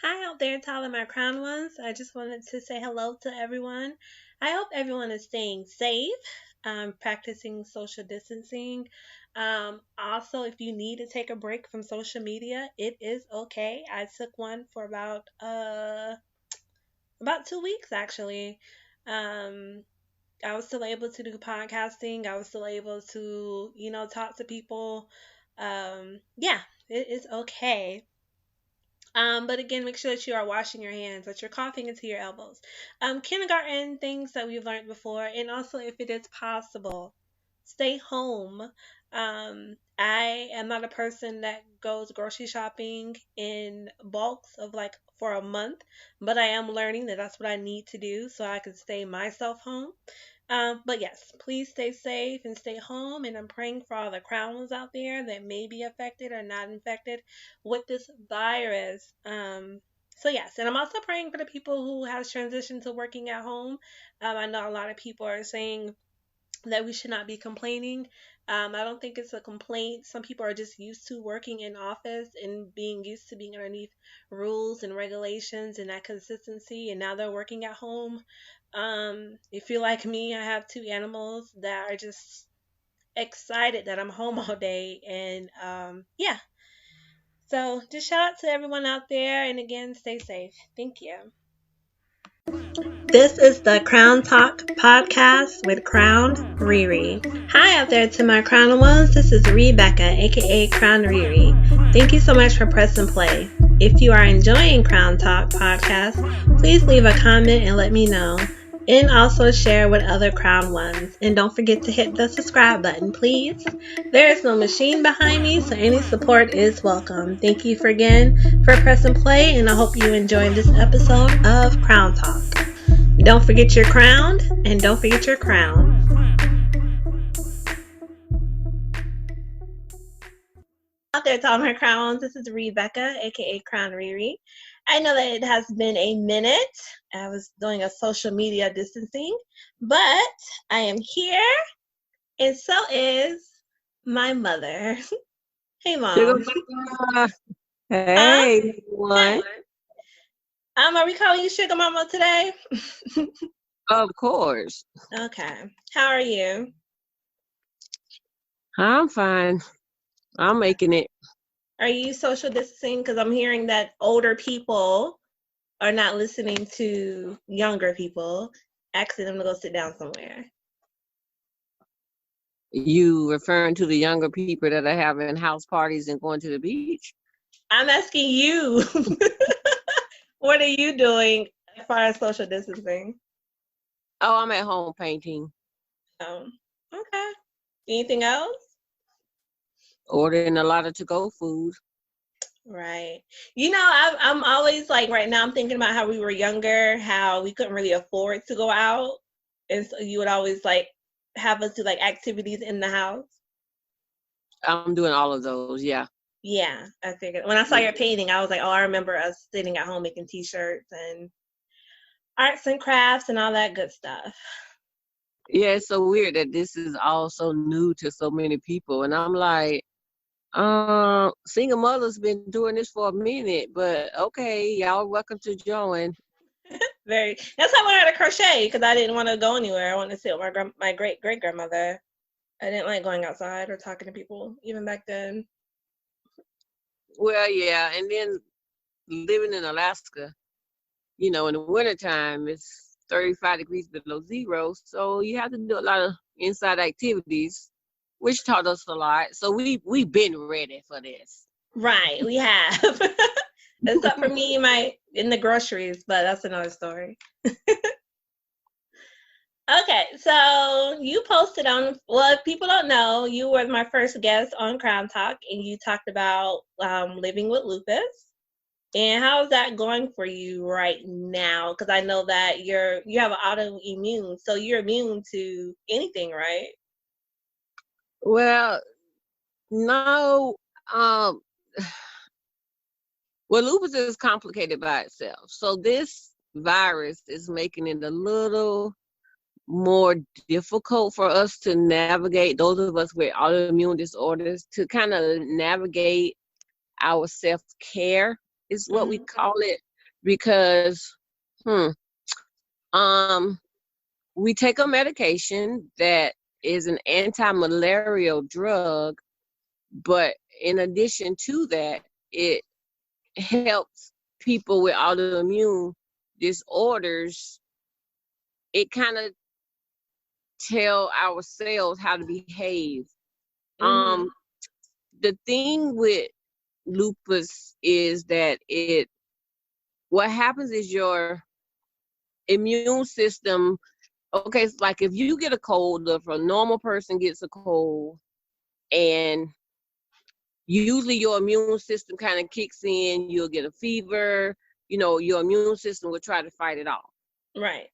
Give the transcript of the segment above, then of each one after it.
Hi out there to all of my crown ones. I just wanted to say hello to everyone. I hope everyone is staying safe, practicing social distancing. Also, if you need to take a break from social media, it is okay. I took one for about 2 weeks actually. Um, I was still able to do podcasting. I was still able to, talk to people. Yeah, it is okay. But again, make sure that you are washing your hands, that you're coughing into your elbows. Kindergarten things that we've learned before, and also if it is possible, stay home. I am not a person that goes grocery shopping in bulks of like for a month, but I am learning that that's what I need to do so I can stay myself home. But yes, please stay safe and stay home. And I'm praying for all the crown ones out there that may be affected or not infected with this virus. So yes, and I'm also praying for the people who has transitioned to working at home. I know a lot of people are saying that we should not be complaining. I don't think it's a complaint. Some people are just used to working in office and being used to being underneath rules and regulations and that consistency, and now they're working at home. If you're like me, I have two animals that are just excited that I'm home all day, and yeah. So just shout out to everyone out there, and again, stay safe. Thank you. This is the Crown Talk podcast with Crown ReRe. Hi out there to my Crown ones. This is Rebecca, aka Crown ReRe. Thank you so much for pressing play. If you are enjoying Crown Talk podcast, please leave a comment and let me know. And also share with other Crown ones. And don't forget to hit the subscribe button, please. There is no machine behind me, so any support is welcome. Thank you for pressing play, and I hope you enjoyed this episode of Crown Talk. Don't forget your crown, and don't forget your crown. Out there to all my crowns, this is Rebecca, aka Crown ReRe. I know that it has been a minute. I was doing a social media distancing, but I am here, and so is my mother. Hey, Sugga Mom. Momma. Huh? Hey, Hey. everyone. Are we calling you Sugga Momma today? Of course. Okay. How are you? I'm fine. I'm making it. Are you social distancing? Because I'm hearing that older people are not listening to younger people, asking them to go sit down somewhere. You referring to the younger people that are having house parties and going to the beach? I'm asking you, what are you doing as far as social distancing? Oh, I'm at home painting, Okay. Anything else? ordering a lot of to-go food. Right. I'm always like right now. I'm thinking about how we were younger, how we couldn't really afford to go out, and so you would always like have us do like activities in the house. I'm doing all of those, yeah. Yeah, I figured. When I saw your painting, I was like, oh, I remember us sitting at home making T-shirts and arts and crafts and all that good stuff. Yeah, it's so weird that this is all so new to so many people. And I'm like, single mothers been doing this for a minute, but okay, y'all welcome to join. Very. That's how I learned how to crochet because I didn't want to go anywhere. I wanted to sit with my great great grandmother. I didn't like going outside or talking to people even back then. Well, yeah, and then living in Alaska, in the wintertime, it's 35 degrees below zero. So you have to do a lot of inside activities, which taught us a lot. So we've been ready for this. Right, we have. Except for me, in the groceries, but that's another story. Okay, so you posted on, well, if people don't know, you were my first guest on Crown Talk, and you talked about living with lupus. And how is that going for you right now? Because I know that you have an autoimmune, so you're immune to anything, right? Well, no, um, well, lupus is complicated by itself. So this virus is making it a little more difficult for us to navigate, those of us with autoimmune disorders, to kind of navigate our self-care is what we call it. because, we take a medication that is an anti-malarial drug, but in addition to that, it helps people with autoimmune disorders. It kind of tell our cells how to behave. Mm-hmm. The thing with lupus is that what happens is your immune system, okay, it's like if you get a cold, if a normal person gets a cold, and usually your immune system kind of kicks in, you'll get a fever, your immune system will try to fight it off. Right.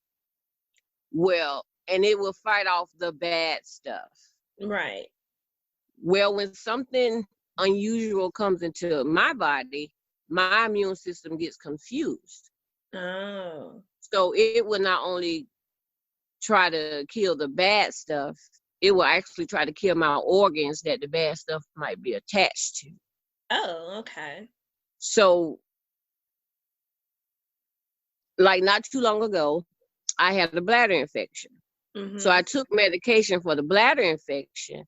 Well, and it will fight off the bad stuff. Right. Well, when something unusual comes into my body, my immune system gets confused. Oh. So it will not only try to kill the bad stuff, it will actually try to kill my organs that the bad stuff might be attached to. Oh, okay. So, like not too long ago, I had a bladder infection. So I took medication for the bladder infection,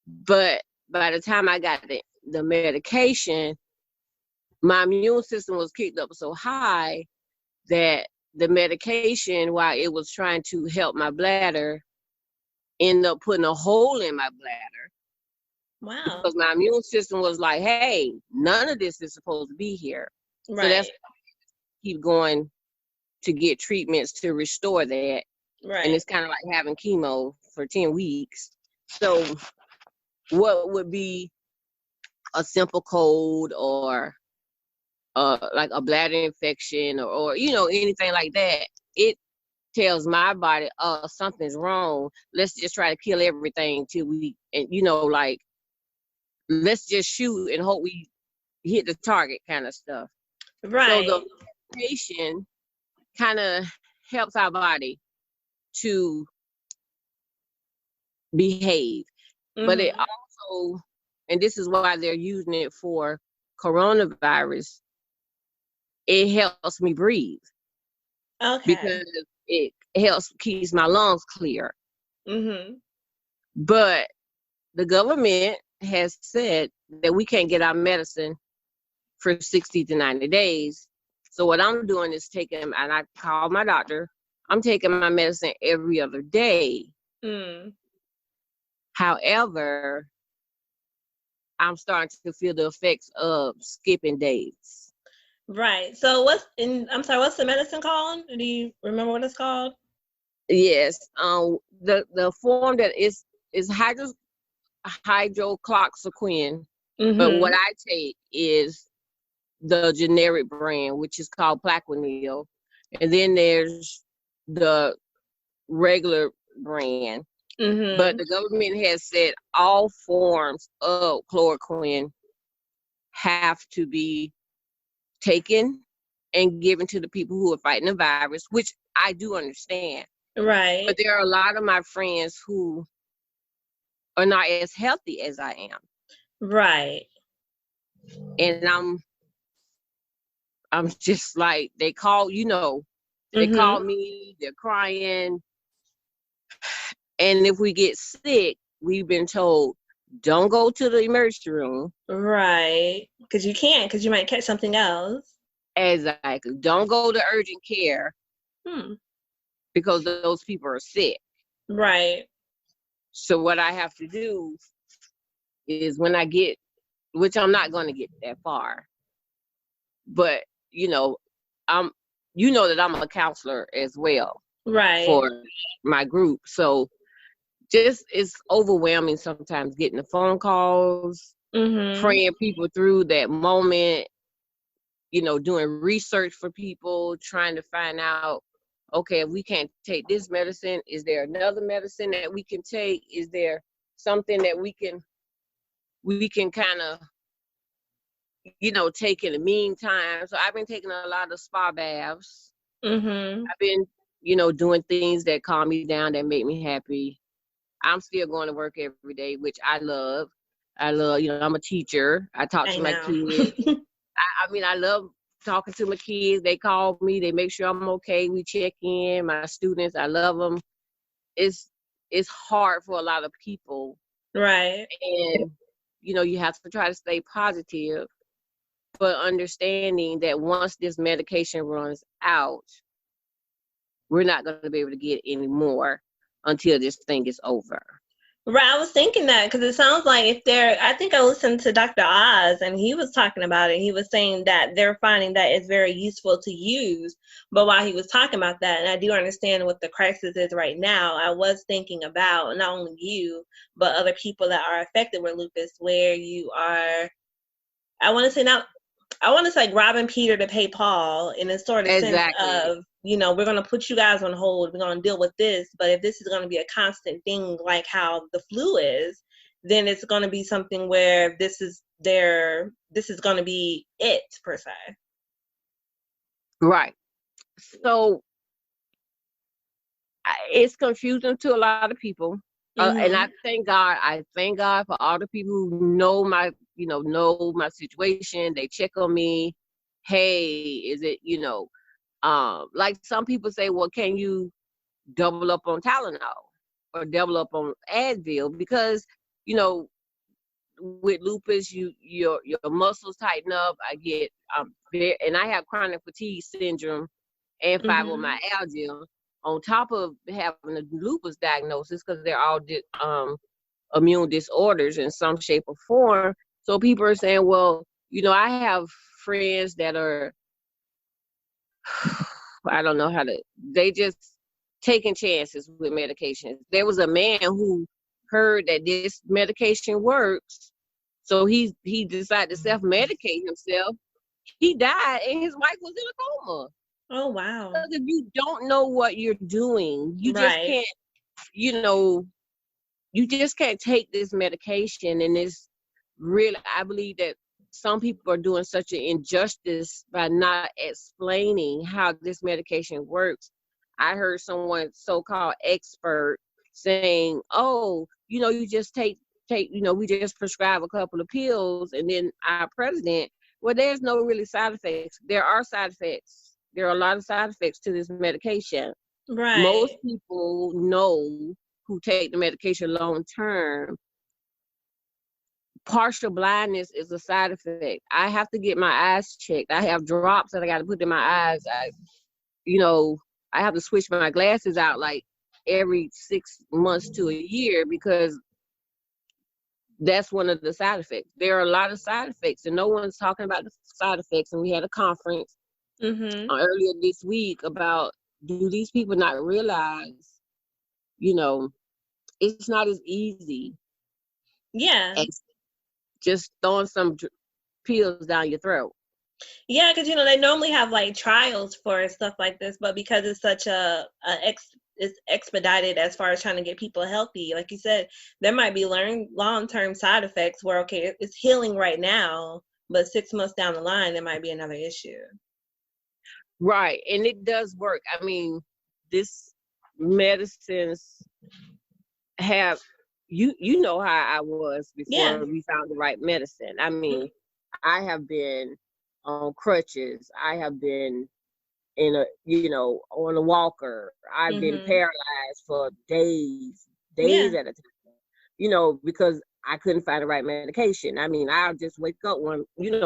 but by the time I got the medication, my immune system was kicked up so high that the medication, while it was trying to help my bladder, ended up putting a hole in my bladder. Wow. Because my immune system was like, hey, none of this is supposed to be here. Right. So that's why I keep going to get treatments to restore that. Right. And it's kind of like having chemo for 10 weeks. So what would be a simple cold or like a bladder infection or anything like that, it tells my body, oh, something's wrong. Let's just try to kill everything till we, and like, let's just shoot and hope we hit the target kind of stuff. Right. So the medication kind of helps our body to behave. But it also, and this is why they're using it for coronavirus, it helps me breathe. Okay. Because it helps keeps my lungs clear. But the government has said that we can't get our medicine for 60 to 90 days. So what I'm doing is taking, and I called my doctor, I'm taking my medicine every other day. However, I'm starting to feel the effects of skipping days. Right. So I'm sorry, what's the medicine called? Do you remember what it's called? Yes. The form that is hydroxychloroquine. But what I take is the generic brand, which is called Plaquenil. And then there's the regular brand. But the government has said all forms of chloroquine have to be taken and given to the people who are fighting the virus, which I do understand. Right. But there are a lot of my friends who are not as healthy as I am. Right. And I'm just like, they call me, they're crying. And if we get sick, we've been told, don't go to the emergency room. Right. Because you might catch something else. Exactly. Don't go to urgent care. Because those people are sick. Right. So what I have to do is when I get, which I'm not going to get that far, but that I'm a counselor as well. Right. For my group. So just it's overwhelming sometimes getting the phone calls, praying people through that moment, doing research for people, trying to find out, okay, if we can't take this medicine, is there another medicine that we can take? Is there something that we can kind of, take in the meantime? So I've been taking a lot of spa baths. I've been, doing things that calm me down, that make me happy. I'm still going to work every day, which I love. I'm a teacher. I talk to my kids. I love talking to my kids. They call me. They make sure I'm okay. We check in. My students, I love them. It's hard for a lot of people. Right. And, you know, you have to try to stay positive, but understanding that once this medication runs out, we're not going to be able to get any more until this thing is over. Right, I was thinking that because it sounds like I think I listened to Dr. Oz and he was talking about it. He was saying that they're finding that it's very useful to use. But while he was talking about that, and I do understand what the crisis is right now, I was thinking about not only you, but other people that are affected with lupus, where you are, I want to say not I want to say like robbing Peter to pay Paul in a sort of sense Exactly. of, we're going to put you guys on hold. We're going to deal with this. But if this is going to be a constant thing, like how the flu is, then it's going to be something where this is going to be it per se. Right. So it's confusing to a lot of people. And I thank God. I thank God for all the people who know my situation. They check on me. Hey, is it, like some people say, well, can you double up on Tylenol or double up on Advil? Because, with lupus, your muscles tighten up. I get and I have chronic fatigue syndrome and fibromyalgia on top of having a lupus diagnosis, because they're all immune disorders in some shape or form. So people are saying, well, I have friends that are, I don't know they just taking chances with medications. There was a man who heard that this medication works, so he decided to self-medicate himself. He died and his wife was in a coma. Oh, wow. Because if you don't know what you're doing, you just can't, you just can't take this medication. And it's really, I believe that some people are doing such an injustice by not explaining how this medication works. I heard someone so-called expert saying, oh, you just take, we just prescribe a couple of pills, and then our president, well, there's no really side effects. There are side effects. There are a lot of side effects to this medication. Right. Most people know who take the medication long term. Partial blindness is a side effect. I have to get my eyes checked. I have drops that I got to put in my eyes. I have to switch my glasses out like every 6 months to a year, because that's one of the side effects. There are a lot of side effects, and no one's talking about the side effects. And we had a conference earlier this week about, do these people not realize, it's not as easy as just throwing some pills down your throat. Yeah, because they normally have like trials for stuff like this, but because it's such it's expedited as far as trying to get people healthy, like you said, there might be long-term side effects where, okay, it's healing right now, but 6 months down the line there might be another issue. Right, and it does work. I mean, this medicines have, you know how I was before we found the right medicine. I mean, I have been on crutches. I have been in on a walker. I've been paralyzed for days at a time, because I couldn't find the right medication. I mean, I'll just wake up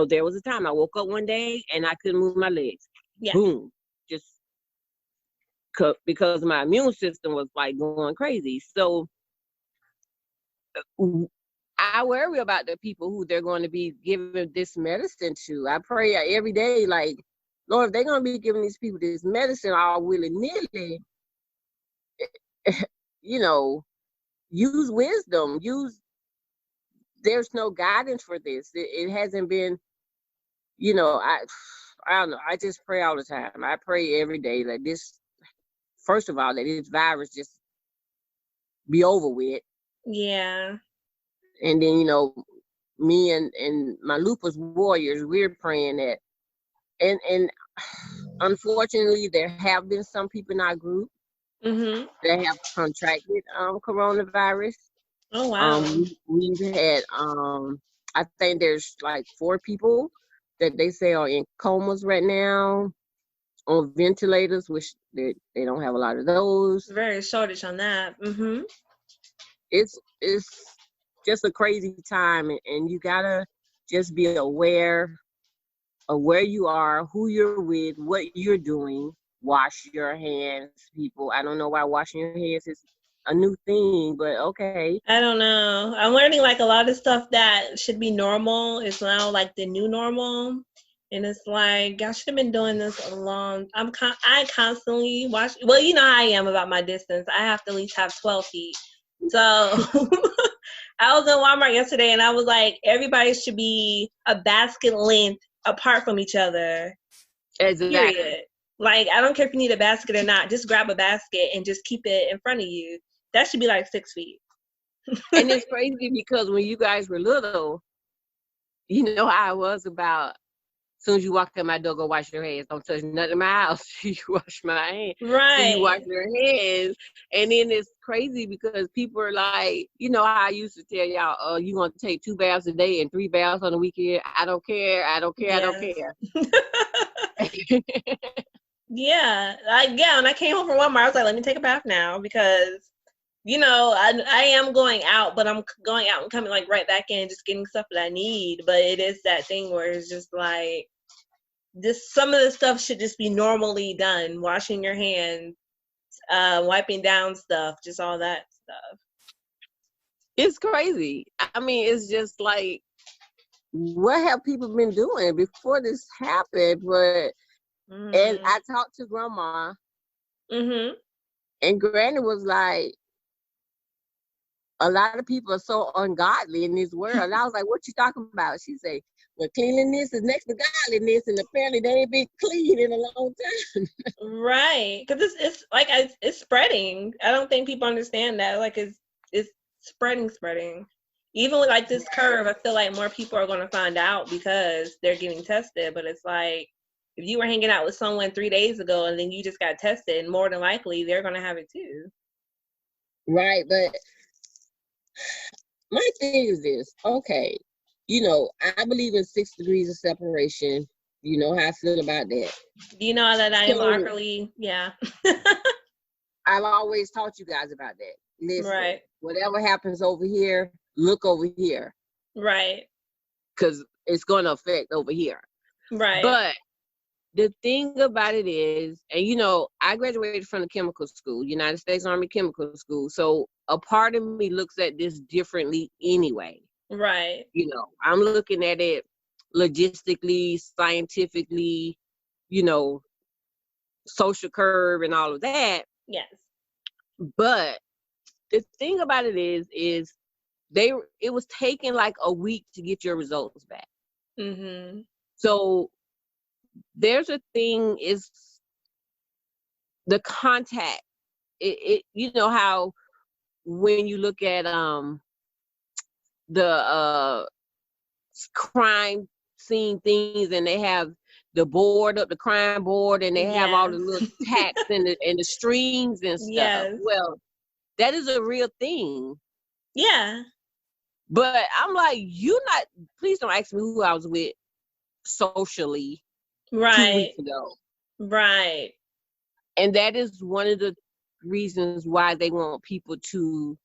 there was a time I woke up one day and I couldn't move my legs. Boom. Just because my immune system was like going crazy. So I worry about the people who they're going to be giving this medicine to. I pray every day, like, Lord, if they're going to be giving these people this medicine all willy-nilly, use wisdom. There's no guidance for this. It hasn't been, I don't know. I just pray all the time. I pray every day that first of all, that this virus just be over with. Yeah. And then, me and my lupus warriors, we're praying that. And unfortunately, there have been some people in our group that have contracted coronavirus. Oh, wow. We've had, I think there's like 4 people that they say are in comas right now, on ventilators, which they don't have a lot of those. Very shortage on that. Mm-hmm. It's just a crazy time, and you gotta just be aware of where you are, who you're with, what you're doing. Wash your hands, people. I don't know why washing your hands is a new thing, but okay. I don't know. I'm learning like a lot of stuff that should be normal is now like the new normal. And it's like I should have been doing this a long. I constantly watch. Well, you know how I am about my distance. I have to at least have 12 feet. So I was in Walmart yesterday, and I was like, everybody should be a basket length apart from each other. Exactly. Period. Like I don't care if you need a basket or not. Just grab a basket and just keep it in front of you. That should be like 6 feet. And it's crazy because when you guys were little, you know how I was about, as soon as you walk in my door, go wash your hands. Don't touch nothing in my house. You wash my hands. Right. So you wash your hands. And then it's crazy because people are like, you know how I used to tell y'all, oh, you want to take 2 baths a day and 3 baths on the weekend. I don't care. I don't care. Yes. I don't care. Yeah. When I came home from Walmart, I was like, let me take a bath now because, you know, I am going out, but I'm going out and coming like right back in, just getting stuff that I need. But it is that thing where it's just like, some of the stuff should just be normally done. Washing your hands, wiping down stuff, just all that stuff. It's crazy. I mean, it's just like, what have people been doing before this happened? But and I talked to Grandma, and Granny was like, a lot of people are so ungodly in this world. And I was like, what you talking about? She said, well, cleanliness is next to godliness, and apparently they ain't been clean in a long time. Right, because it's like it's spreading. I don't think people understand that. Like it's spreading. Even with like this curve, I feel like more people are going to find out because they're getting tested. But it's like if you were hanging out with someone 3 days ago and then you just got tested, more than likely they're going to have it too. Right, but my thing is this. Okay, you know, I believe in 6 degrees of separation. You know how I feel about that. You know that I am awkwardly, yeah. I've always taught you guys about that. Listen, right. Whatever happens over here, look over here. Right. Because it's going to affect over here. Right. But the thing about it is, and you know, I graduated from the chemical school, United States Army Chemical School. So a part of me looks at this differently anyway. Right. You know, I'm looking at it logistically, scientifically, you know, social curve and all of that. Yes. But the thing about it is it was taking like a week to get your results back. So there's a thing is the contact. It you know how when you look at the crime scene things and they have the board up, the crime board, and they have all the little tacks and the strings and stuff. Yes. Well, that is a real thing. Yeah. But I'm like, please don't ask me who I was with socially 2 weeks ago. Right. And that is one of the reasons why they want people to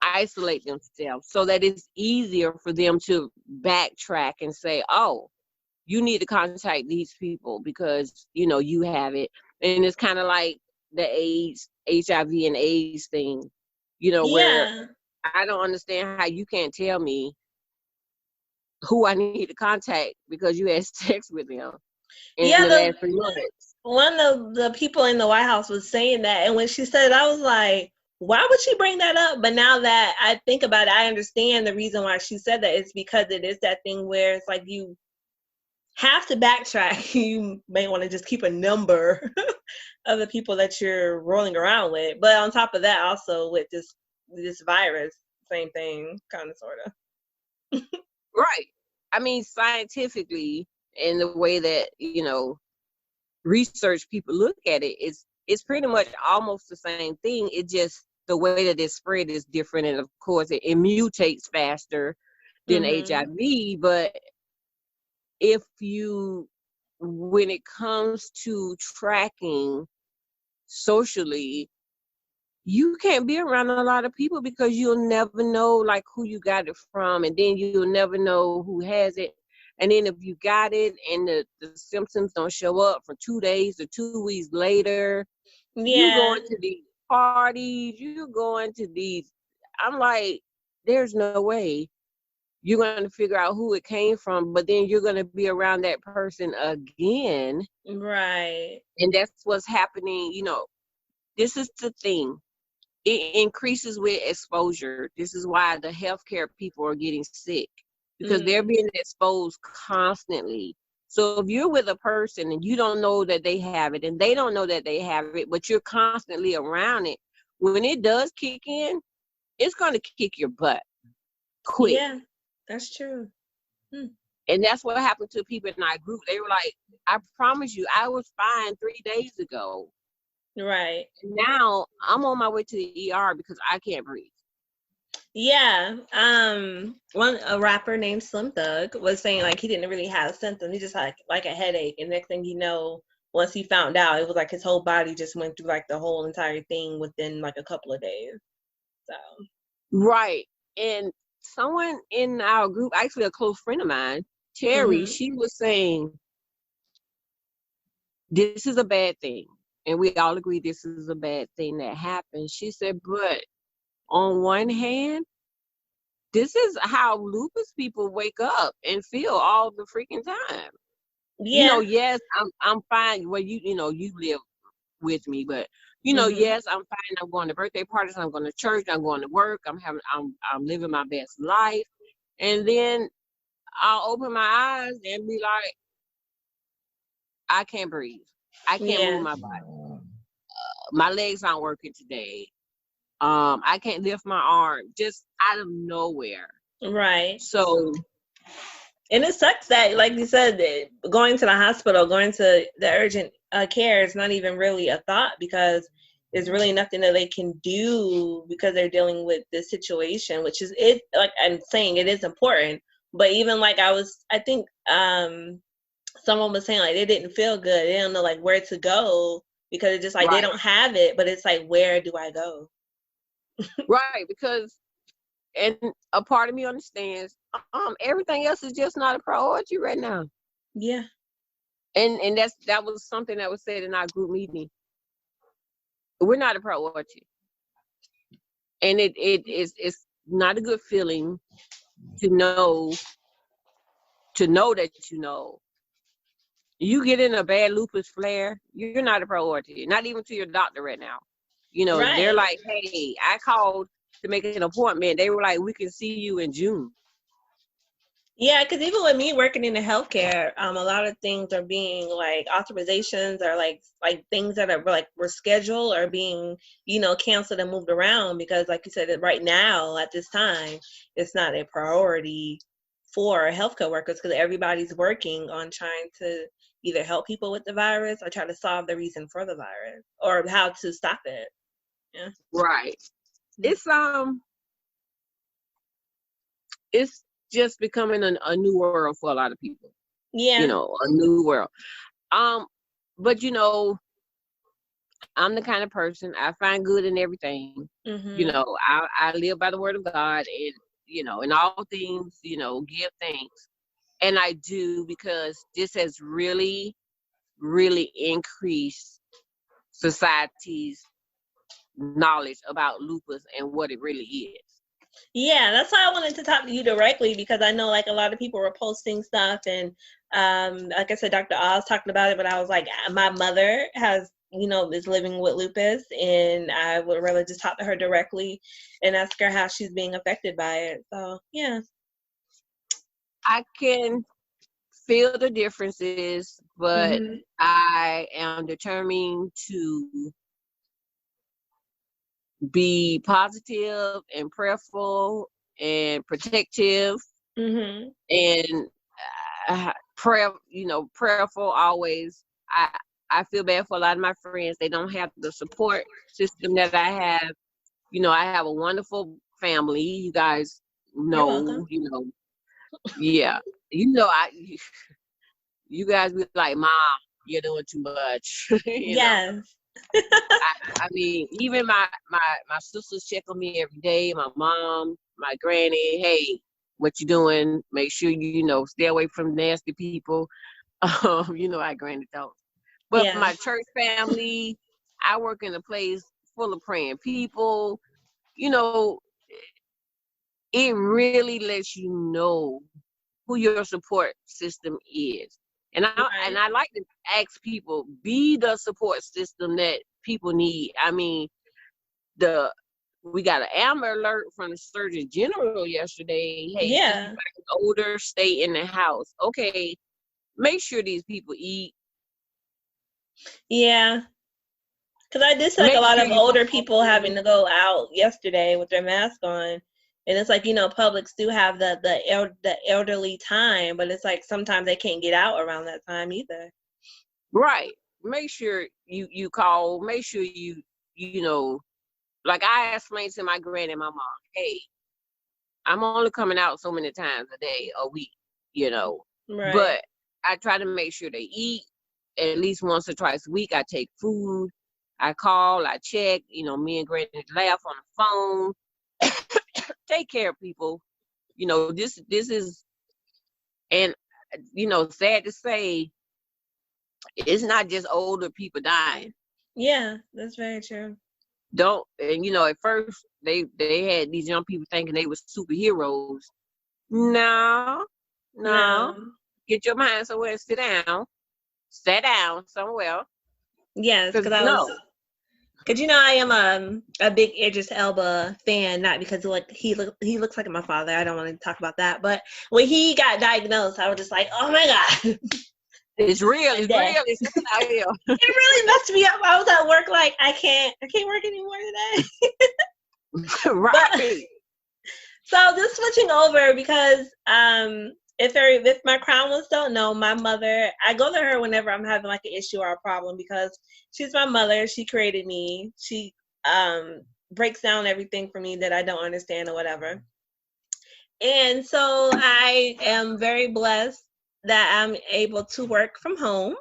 isolate themselves so that it's easier for them to backtrack and say, oh, you need to contact these people because, you know, you have it. And it's kind of like the AIDS, HIV and AIDS thing, you know, where I don't understand how you can't tell me who I need to contact because you had sex with them in the last 3 months. One of the people in the White House was saying that, and when she said it, I was like, why would she bring that up? But now that I think about it, I understand the reason why she said that. It's because it is that thing where it's like you have to backtrack. You may want to just keep a number of the people that you're rolling around with. But on top of that, also with this virus, same thing, kind of, sort of. Right. I mean, scientifically, in the way that, you know, research people look at it, it's pretty much almost the same thing. It just, the way that it's spread is different. And of course, it mutates faster than HIV. But when it comes to tracking socially, you can't be around a lot of people because you'll never know like who you got it from, and then you'll never know who has it. And then if you got it and the symptoms don't show up for 2 days or 2 weeks later, you Yeah. going to these parties, you going to these, I'm like, there's no way you're going to figure out who it came from, but then you're going to be around that person again. Right. And that's what's happening. This is the thing. It increases with exposure. This is why the healthcare people are getting sick, because they're Mm. being exposed constantly. So if you're with a person and you don't know that they have it and they don't know that they have it, but you're constantly around it, when it does kick in, it's going to kick your butt quick. Yeah, that's true. Hmm. And that's what happened to people in our group. They were like, I promise you, I was fine 3 days ago. Right. Now I'm on my way to the ER because I can't breathe. Yeah. A rapper named Slim Thug was saying like he didn't really have symptoms. He just had like a headache, and next thing you know, once he found out, it was like his whole body just went through like the whole entire thing within like a couple of days. So. Right. And someone in our group, actually a close friend of mine, Terry, she was saying, this is a bad thing. And we all agree this is a bad thing that happened. She said, but on one hand, this is how lupus people wake up and feel all the freaking time. Yeah. Yes, I'm fine. Well, you live with me, but yes, I'm fine. I'm going to birthday parties. I'm going to church. I'm going to work. I'm living my best life. And then I'll open my eyes and be like, I can't breathe. I can't move Yeah. my body. My legs aren't working today. I can't lift my arm, just out of nowhere. Right. So, and it sucks that, like you said, that going to the hospital, going to the urgent care is not even really a thought, because there's really nothing that they can do because they're dealing with this situation, which is it. Like I'm saying, it is important, but even like I think someone was saying like they didn't feel good, they don't know like where to go, because it's just like they right, don't have it, but it's like, where do I go? right, because, and a part of me understands, everything else is just not a priority right now. Yeah. And that was something that was said in our group meeting. We're not a priority. And it's not a good feeling to know that you get in a bad lupus flare, you're not a priority, not even to your doctor right now. They're Right. like, hey, I called to make an appointment. They were like, we can see you in June. Yeah, because even with me working in the healthcare, a lot of things are being like authorizations, or like things that are like were scheduled are being canceled and moved around, because like you said, right now at this time, it's not a priority for healthcare workers, because everybody's working on trying to either help people with the virus or try to solve the reason for the virus or how to stop it. Yeah. Right. It's just becoming a new world for a lot of people. Yeah. A new world. But I'm the kind of person, I find good in everything. I live by the word of God, and in all things, give thanks. And I do, because this has really, really increased society's knowledge about lupus and what it really is. Yeah, that's why I wanted to talk to you directly, because I know like a lot of people were posting stuff, and like I said, Dr. Oz talking about it, but I was like, my mother is living with lupus, and I would rather just talk to her directly and ask her how she's being affected by it. So yeah. I can feel the differences, but I am determined to be positive and prayerful and protective, and prayerful always. I feel bad for a lot of my friends. They don't have the support system that I have. I have a wonderful family. You guys You're know, welcome. yeah. I you guys be like, "Mom, you're doing too much." You know. Yes. I mean, even my sisters check on me every day. My mom, my granny, hey, what you doing? Make sure you know stay away from nasty people. You know how granny talks. But Yeah. my church family, I work in a place full of praying people. You know, it really lets you know who your support system is. And Right. I like to ask people, be the support system that people need. I mean, the we got an amber alert from the Surgeon General yesterday. Hey, Yeah. 65 and older, stay in the house. Okay, make sure these people eat. Yeah. Because I did see like a Make lot sure of you older people having to go out yesterday with their mask on. And it's like, Publix do have the elderly time, but it's like sometimes they can't get out around that time either. right. Make sure you call. Make sure you know. Like I explained to my granny and my mom, hey, I'm only coming out so many times a day, a week, you know. Right. But I try to make sure they eat at least once or twice a week. I take food. I call, I check, me and Granny laugh on the phone. Take care of people. This is, and sad to say, it's not just older people dying. Yeah, that's very true. Don't and at first they had these young people thinking they were superheroes. No, no. No. Get your mind somewhere and sit down somewhere. Yes, Cause because no, I am a big Idris Elba fan, not because he looks like my father. I don't want to talk about that, but when he got diagnosed, I was just like, oh my god, it's real. I'm It's dead. real. It's real out here. It really messed me up. I was at work like I can't work anymore today. Right. So just switching over because if my crown ones don't know, my mother, I go to her whenever I'm having like an issue or a problem because she's my mother. She created me. She breaks down everything for me that I don't understand or whatever. And so I am very blessed that I'm able to work from home.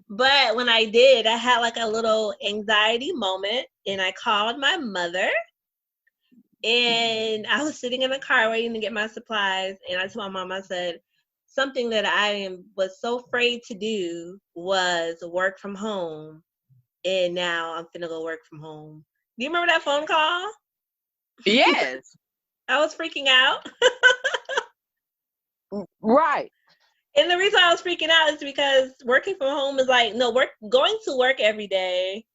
But when I did, I had like a little anxiety moment and I called my mother. And I was sitting in the car waiting to get my supplies, and I told my mom, I said, something that was so afraid to do was work from home, and now I'm finna go work from home. Do you remember that phone call? Yes. I was freaking out. Right. And the reason I was freaking out is because working from home is like, no, going to work every day,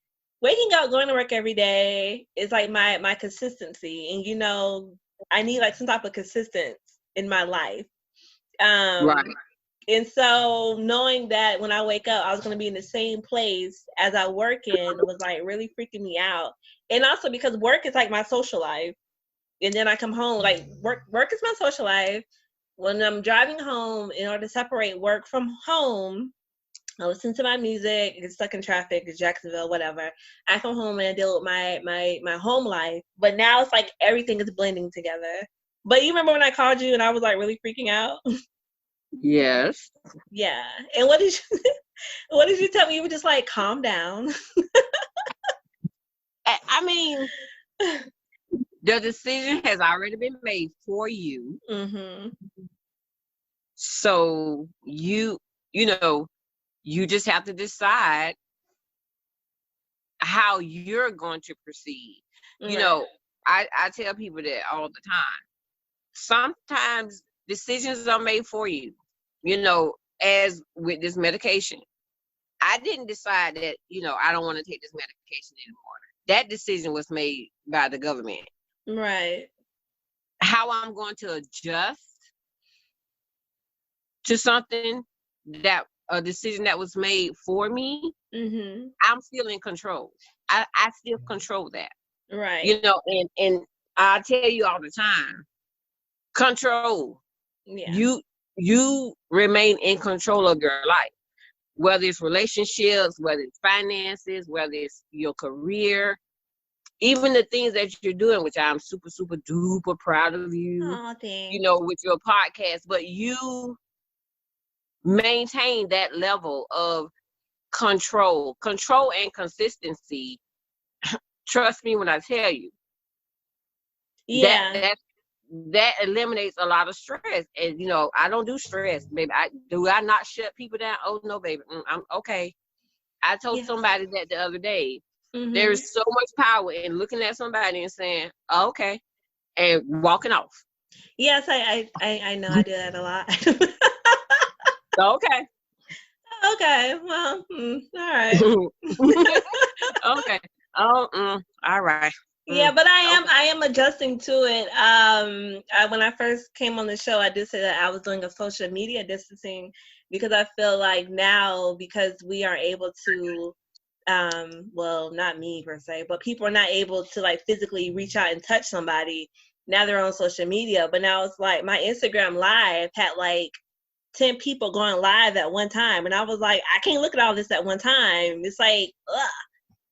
waking up, going to work every day is like my consistency. And I need like some type of consistency in my life. Right. And so knowing that when I wake up, I was going to be in the same place as I work in was like really freaking me out. And also because work is like my social life. And then I come home, like work is my social life. When I'm driving home, in order to separate work from home, I listen to my music, get stuck in traffic, Jacksonville, whatever. I come home and I deal with my home life. But now it's like everything is blending together. But you remember when I called you and I was like really freaking out? Yes. Yeah. And what did you what did you tell me? You were just like, calm down. I mean, the decision has already been made for you. Mm-hmm. So you just have to decide how you're going to proceed. Right. I tell people that all the time. Sometimes decisions are made for you, as with this medication. I didn't decide that, I don't want to take this medication anymore. That decision was made by the government. Right. How I'm going to adjust to something a decision that was made for me, Mm-hmm. I'm still in control. I still control that. Right. And I tell you all the time, control. Yeah. You remain in control of your life, whether it's relationships, whether it's finances, whether it's your career, even the things that you're doing, which I'm super, super duper proud of you, Oh, thanks. with your podcast. But you maintain that level of control and consistency. Trust me when I tell you that Yeah. that eliminates a lot of stress. And I don't do stress, baby. I not shut people down? Oh no, baby. I'm okay. I told Yeah. somebody that the other day. There Mhm. is so much power in looking at somebody and saying, oh, okay, and walking off. Yes, I know I do that a lot. Okay. Okay, well, all right. Okay. Oh, all right. Yeah, but Okay. I am adjusting to it. When I first came on the show, I did say that I was doing a social media distancing because I feel like now, because we are able to, well, not me per se, but people are not able to like physically reach out and touch somebody. Now they're on social media, but now it's like my Instagram live had like 10 people going live at one time, and I was like, I can't look at all this at one time. It's like, ugh.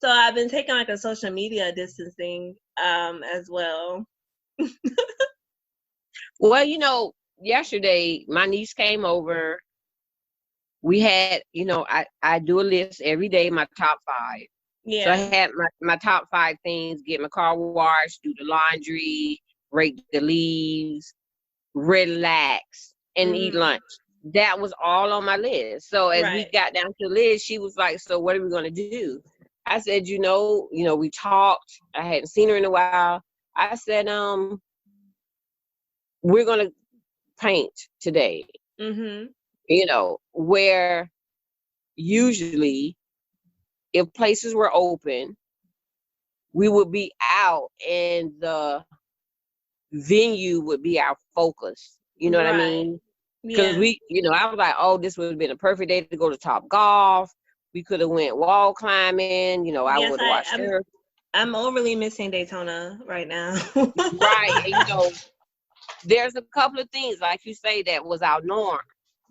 So I've been taking like a social media distancing as well. Well, yesterday my niece came over. We had, I do a list every day, my top 5. So I Yeah. had my top 5 things: get my car washed, do the laundry, rake the leaves, relax, and eat Mm-hmm. lunch. That was all on my list. So as we Right. got down to the list, she was like, so what are we going to do? I said, we talked. I hadn't seen her in a while. I said, we're going to paint today, Mm-hmm. where usually if places were open, we would be out and the venue would be our focus. You know what I Right. mean? Because Yeah. I was like, oh, this would have been a perfect day to go to Top Golf. We could have went wall climbing. I Yes, would have watched I'm her. I'm overly missing Daytona right now. Right. And, there's a couple of things, like you say, that was our norm.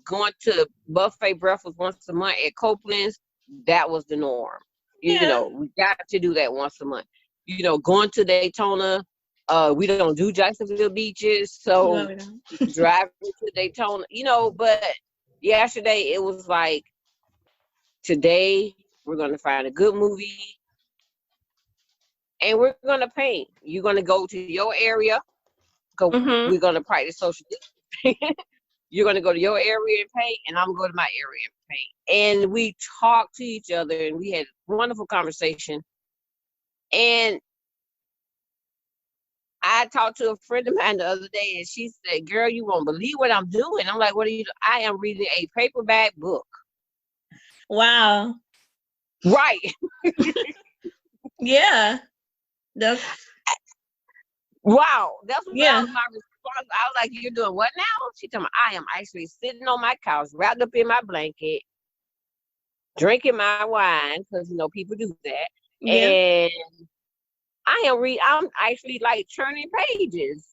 Going to buffet breakfast once a month at Copeland's, that was the norm. Yeah. We got to do that once a month. Going to Daytona, we don't do Jacksonville beaches, No, so we don't. driving to Daytona, but yesterday it was like, today we're gonna find a good movie and we're gonna paint. You're gonna go to your area, because Mm-hmm. we're gonna practice social distancing. You're gonna go to your area and paint, and I'm going to my area and paint. And we talked to each other, and we had a wonderful conversation. And I talked to a friend of mine the other day, and she said, "Girl, you won't believe what I'm doing." I'm like, "What are you doing?" I am reading a paperback book. Wow. Right. Yeah. That's Wow. That's what yeah. was my response. I was like, "You're doing what now?" She told me, "I am actually sitting on my couch, wrapped up in my blanket, drinking my wine," because people do that. Yeah. And I'm actually like turning pages.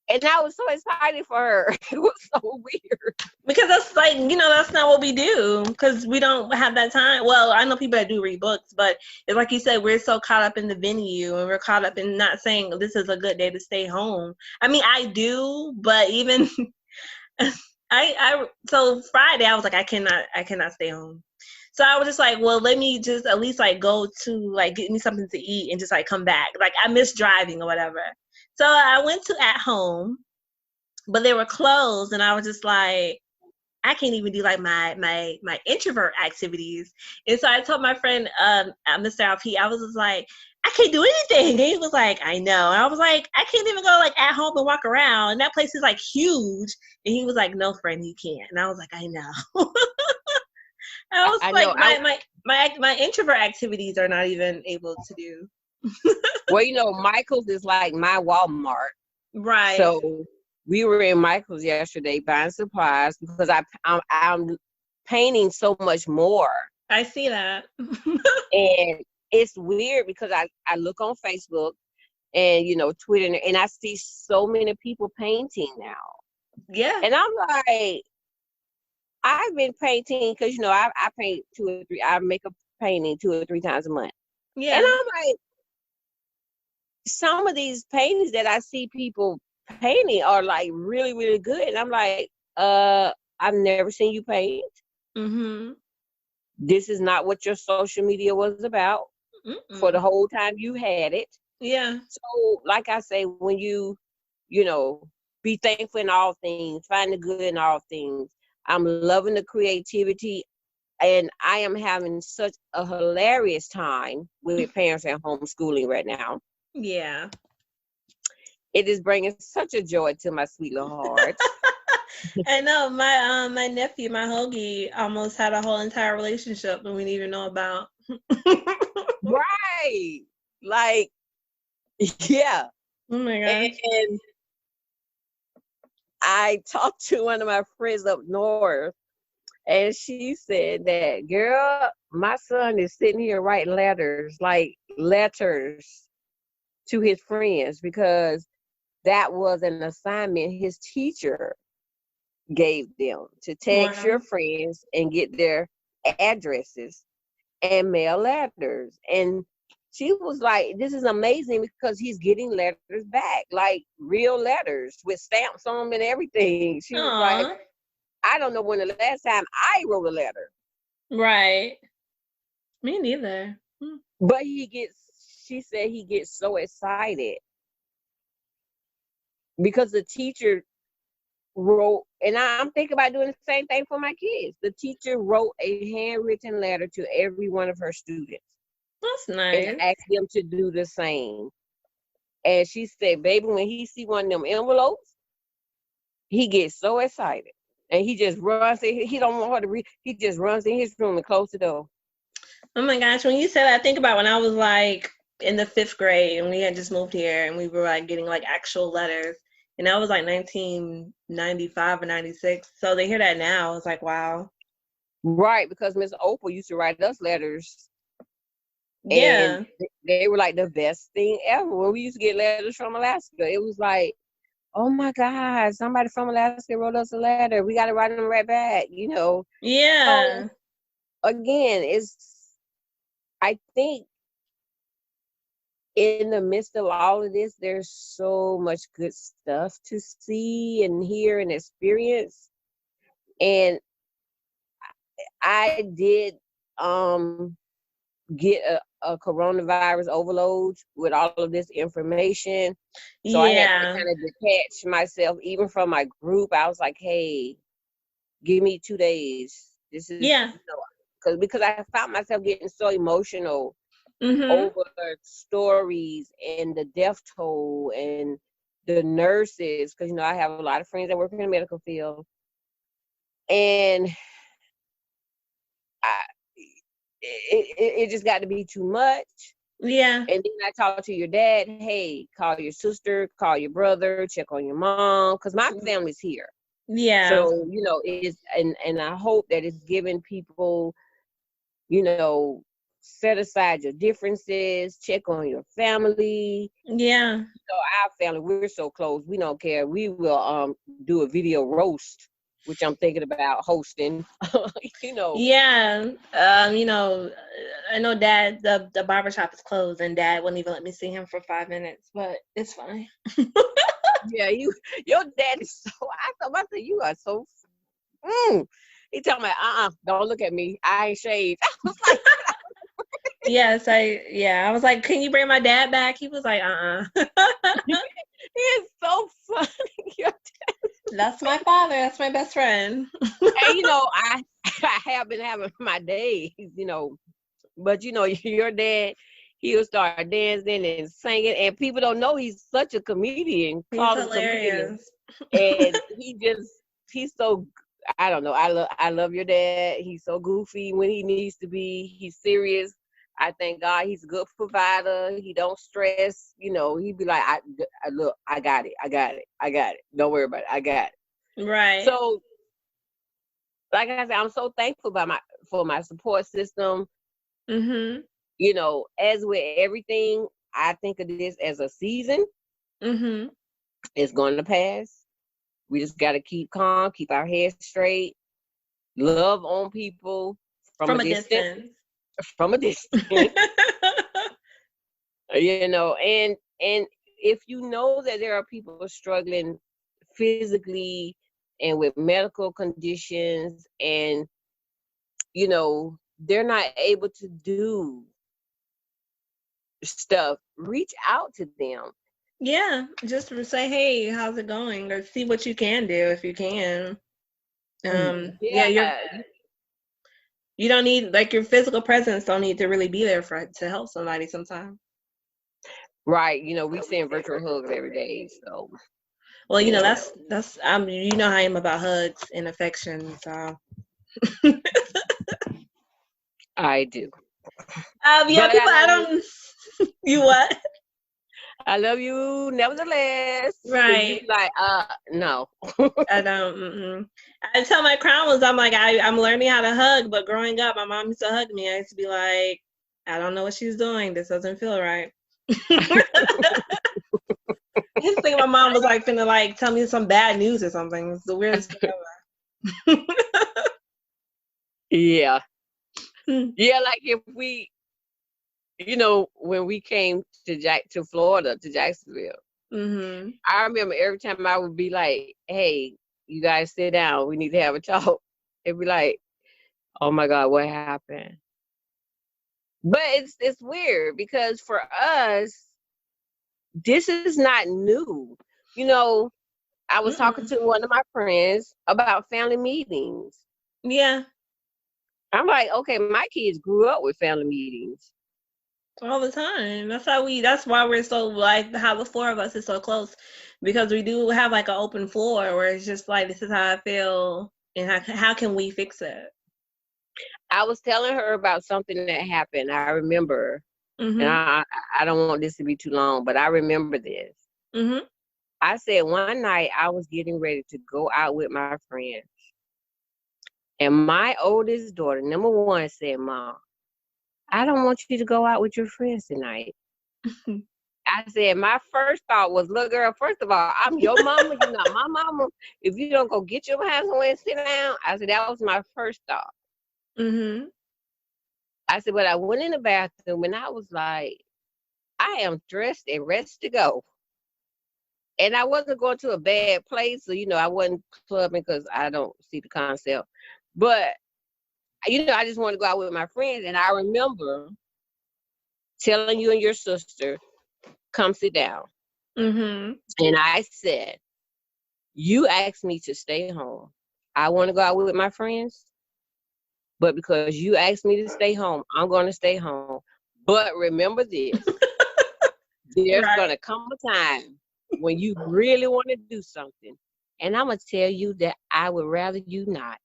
And I was so excited for her. It was so weird. Because that's like, that's not what we do because we don't have that time. Well, I know people that do read books, but it's like you said, we're so caught up in the venue and we're caught up in not saying this is a good day to stay home. I mean, I do, but even so Friday I was like, I cannot stay home. So I was just like, well, let me just at least like go to like get me something to eat and just like come back. Like I miss driving or whatever. So I went to at home, but they were closed, and I was just like, I can't even do like my introvert activities. And so I told my friend, Mr. LP, I was just like, I can't do anything. And he was like, I know. And I was like, I can't even go like at home and walk around. And that place is like huge. And he was like, no, friend, you can't. And I was like, I know. I was I like, know. my introvert activities are not even able to do. Well, Michael's is like my Walmart. Right. So we were in Michael's yesterday buying supplies because I'm painting so much more. I see that. And it's weird because I look on Facebook and Twitter, and I see so many people painting now. Yeah. And I'm like, I've been painting because I paint I make a painting 2 or 3 times a month. And Yeah. I'm like, some of these paintings that I see people painting are like really, really good. And I'm like, I've never seen you paint. Mm-hmm. This is not what your social media was about for the Mm-mm. whole time you had it. Yeah. So, like I say, when you know, be thankful in all things, find the good in all things. I'm loving the creativity, and I am having such a hilarious time with parents and homeschooling right now. Yeah. It is bringing such a joy to my sweet little heart. I know my nephew, my Hoagie, almost had a whole entire relationship that we didn't even know about. Right. Like, yeah. Oh my gosh. And I talked to one of my friends up north, and she said that, girl, my son is sitting here writing letters to his friends because that was an assignment his teacher gave them to text your Wow. friends and get their addresses and mail letters. And she was like, this is amazing because he's getting letters back, like real letters with stamps on them and everything. She was like, Aw. I don't know when the last time I wrote a letter. Right. Me neither. But she said he gets so excited because the teacher wrote, and I'm thinking about doing the same thing for my kids. The teacher wrote a handwritten letter to every one of her students That's and nice. asked them to do the same. And she said, baby, when he see one of them envelopes, he gets so excited. And he just runs in, he don't want her to read. He just runs in his room and closes the door. Oh my gosh, when you said that, I think about when I was like in the 5th grade and we had just moved here and we were like getting like actual letters. And that was like 1995 or 96. So they hear that now. It's like, wow. Right, because Miss Opal used to write us letters, and Yeah. they were like the best thing ever. When we used to get letters from Alaska, it was like, oh my God, somebody from Alaska wrote us a letter. We got to write them right back, you know. So Yeah. again, I think in the midst of all of this, there's so much good stuff to see and hear and experience. And I did get a coronavirus overload with all of this information. So I had to Yeah. kind of detach myself even from my group. I was like, hey, give me 2 days. This is, Yeah. because I found myself getting so emotional Mhm. over stories and the death toll and the nurses, because I have a lot of friends that work in the medical field, and I, it just got to be too much. Yeah. And then I talked to your dad. Hey, call your sister, call your brother, check on your mom, because my family's here. Yeah. So it's and I hope that it's giving people, set aside your differences, check on your family. Yeah. So our family, we're so close. We don't care. We will do a video roast, which I'm thinking about hosting. you know. Yeah. I know dad the barber shop is closed and dad wouldn't even let me see him for 5 minutes, but it's fine. Yeah, your dad is so. I thought about that. You are so. He told me, don't look at me. I ain't shaved. I was like, Yes, I was like, can you bring my dad back? He was like, it's so funny. That's my father. That's my best friend. And I have been having my days, but your dad, he'll start dancing and singing, and people don't know he's such a comedian, He's closet comedian, hilarious. and he's so. I don't know. I love your dad. He's so goofy when he needs to be. He's serious. I thank God he's a good provider. He don't stress. He'd be like, look, I got it. I got it. I got it. Don't worry about it. I got it. Right. So, like I said, I'm so thankful for my support system. Mhm. As with everything, I think of this as a season. Mhm. It's going to pass. We just got to keep calm, keep our heads straight, love on people from a From a distance. distance. From a distance. And if you know that there are people struggling physically and with medical conditions, and they're not able to do stuff, reach out to them. Yeah, just to say, hey, how's it going, or see what you can do if you can. Yeah, Yeah, you don't need, like, your physical presence don't need to really be there to help somebody sometimes. right. We send virtual hugs every day, so Well, you know that's you know how I am about hugs and affection, so. I do. Yeah, But I people, I love you. don't. You what? I love you nevertheless. And you Right. be like, no. I don't. I tell my crown ones, I'm like, I'm learning how to hug, but growing up, my mom used to hug me. I used to be like, I don't know what she's doing. This doesn't feel right. I used to think my mom was like finna like tell me some bad news or something. It's the weirdest thing ever. Yeah. Yeah, like if we, when we came to Florida, to Jacksonville, I remember every time I would be like, hey, you guys sit down, we need to have a talk. It'd be like, oh my God, what happened? But it's weird because for us, this is not new. I was talking to one of my friends about family meetings. Yeah. I'm like, okay, my kids grew up with family meetings. All the time. That's why we're so, like, how the four of us is so close, because we do have like an open floor where it's just like, this is how I feel, and how can we fix it? I was telling her about something that happened. I remember, and I don't want this to be too long, but I remember this. I said one night I was getting ready to go out with my friends, and my oldest daughter, number one, said, Mom, I don't want you to go out with your friends tonight. I said, my first thought was, look, girl, first of all, I'm your mama. You're not my mama. If you don't go get your hands away and sit down, I said, that was my first thought. I said, but I went in the bathroom and I was like, I am dressed and ready to go. And I wasn't going to a bad place. So, I wasn't clubbing because I don't see the concept. But, I just wanted to go out with my friends. And I remember telling you and your sister, come sit down. And I said, you asked me to stay home. I want to go out with my friends. But because you asked me to stay home, I'm going to stay home. But remember this. There's going to come a time when you really want to do something. And I'm going to tell you that I would rather you not.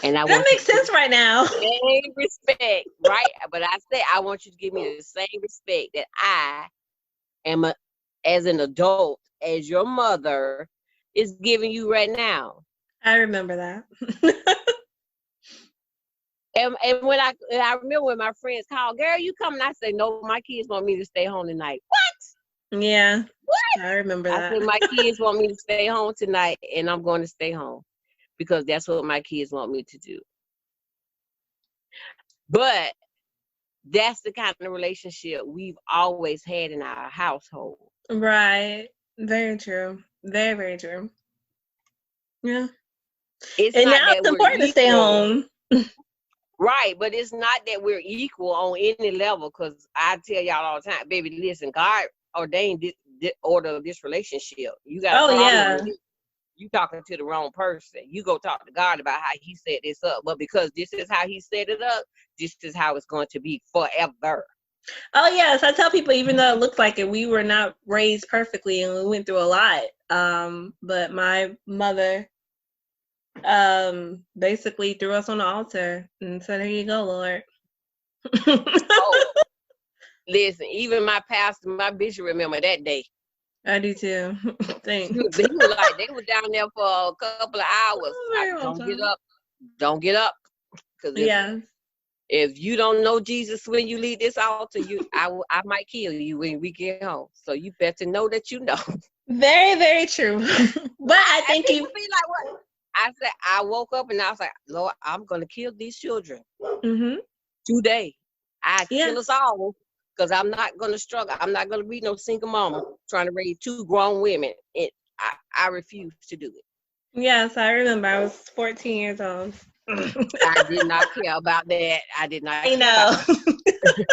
And I that makes sense right now. Same respect, right? But I say I want you to give me the same respect that I am, as an adult, as your mother, is giving you right now. I remember that. And when I remember when my friends called, girl, you coming? I say, no, my kids want me to stay home tonight. What? Yeah. What? I remember that. I said, my kids want me to stay home tonight, and I'm going to stay home because that's what my kids want me to do. But that's the kind of relationship we've always had in our household. Right. Very true. Very, very true. Yeah. It's and not now that it's we're important to stay home. Right, but it's not that we're equal on any level, because I tell y'all all the time, baby, listen, God ordained this order of this relationship. You got a problem with it, you talking to the wrong person. You go talk to God about how he set this up. But because this is how he set it up, this is how it's going to be forever. Oh, yes. I tell people, even though it looks like it, we were not raised perfectly and we went through a lot. But my mother basically threw us on the altar and said, here you go, Lord. Listen, even my pastor, my bishop, remember that day. I do too. Thanks. They were like, they were down there for a couple of hours. Don't get up. Because if you don't know Jesus when you leave this altar, I might kill you when we get home. So you better know that you know. Very, very true. But I think you be like, what? I said, I woke up and I was like, Lord, I'm going to kill these children today. I kill us all, because I'm not going to struggle. I'm not going to be no single mama trying to raise two grown women. I refuse to do it. Yes, I remember. I was 14 years old. I did not care about that. I did not I care about know. that.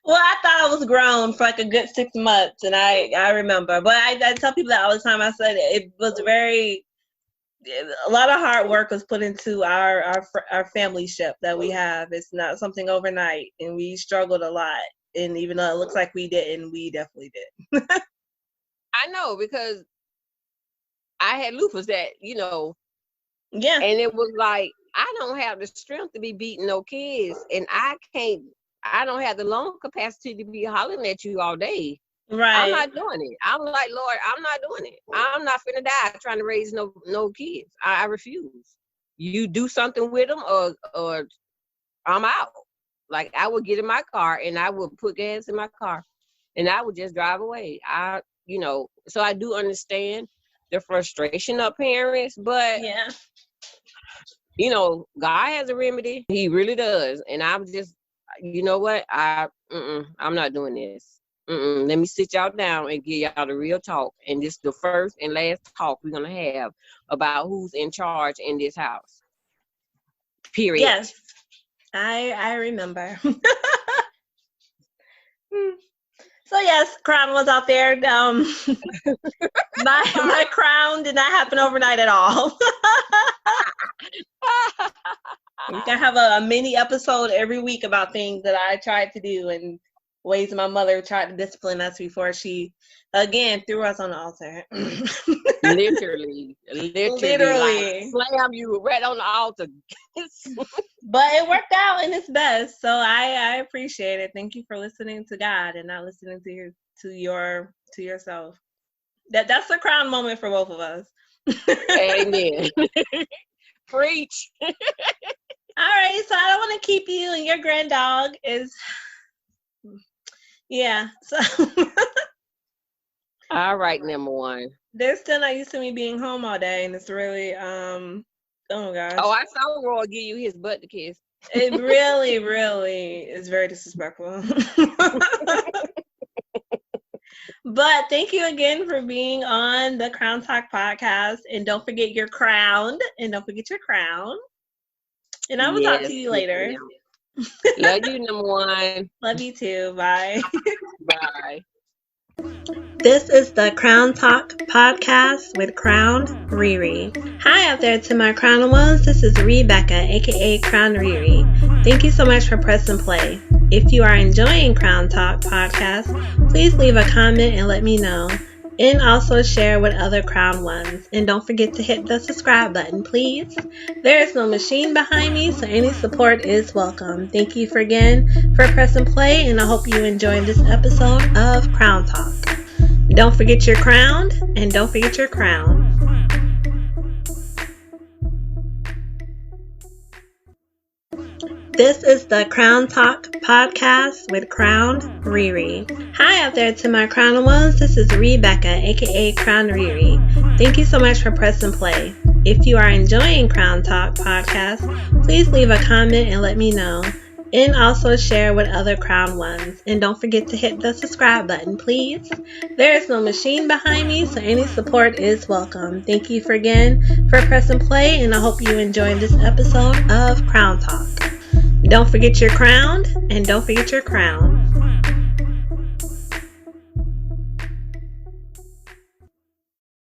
Well, I thought I was grown for like a good 6 months, and I remember. But I tell people that all the time. I said it was a lot of hard work was put into our family ship that we have. It's not something overnight, and we struggled a lot. And even though it looks like we didn't, we definitely did. I know because I had lupus that, Yeah. and it was like, I don't have the strength to be beating no kids, and I don't have the lung capacity to be hollering at you all day. Right. I'm not doing it. I'm like, Lord, I'm not doing it. I'm not finna die trying to raise no kids. I refuse. You do something with them, or I'm out. Like, I would get in my car and I would put gas in my car, and I would just drive away. So I do understand the frustration of parents, but yeah. God has a remedy. He really does. And I'm just, you know what? I'm not doing this. Let me sit y'all down and give y'all the real talk. And this is the first and last talk we're going to have about who's in charge in this house. Period. Yes. I remember. So yes, Crown was out there. My crown did not happen overnight at all. We can have a mini episode every week about things that I tried to do and ways my mother tried to discipline us before she again threw us on the altar. literally like, slam you right on the altar. But it worked out and it's best, so I appreciate it. Thank you for listening to God and not listening to yourself. That's a crown moment for both of us. Amen. Preach. All right, so I don't want to keep you, and your grand dog is so all right, number one. They're still not used to me being home all day, and it's really oh gosh. Oh, I saw Roy give you his butt to kiss. It really, really is very disrespectful. But thank you again for being on the CrownTalk podcast, and don't forget you're crowned, and don't forget your crown. And I will talk to you later. Love you, number one. Love you too. Bye. Bye. This is the CrownTalk podcast with ReRe. Hi out there to my Crown ones. This is Rebecca, aka ReRe. Thank you so much for pressing play. If you are enjoying CrownTalk podcast, please leave a comment and let me know. And also share with other Crown ones. And don't forget to hit the subscribe button, please. There is no machine behind me, so any support is welcome. Thank you again for pressing play, and I hope you enjoyed this episode of CrownTalk. Don't forget your crown, and don't forget your crown. This is the CrownTalk podcast with ReRe. Hi out there to my Crown ones. This is Rebecca, aka ReRe. Thank you so much for pressing play. If you are enjoying CrownTalk podcast, please leave a comment and let me know. And also share with other Crown ones. And don't forget to hit the subscribe button, please. There is no machine behind me, so any support is welcome. Thank you again for pressing play, and I hope you enjoyed this episode of CrownTalk. Don't forget your crown, and don't forget your crown.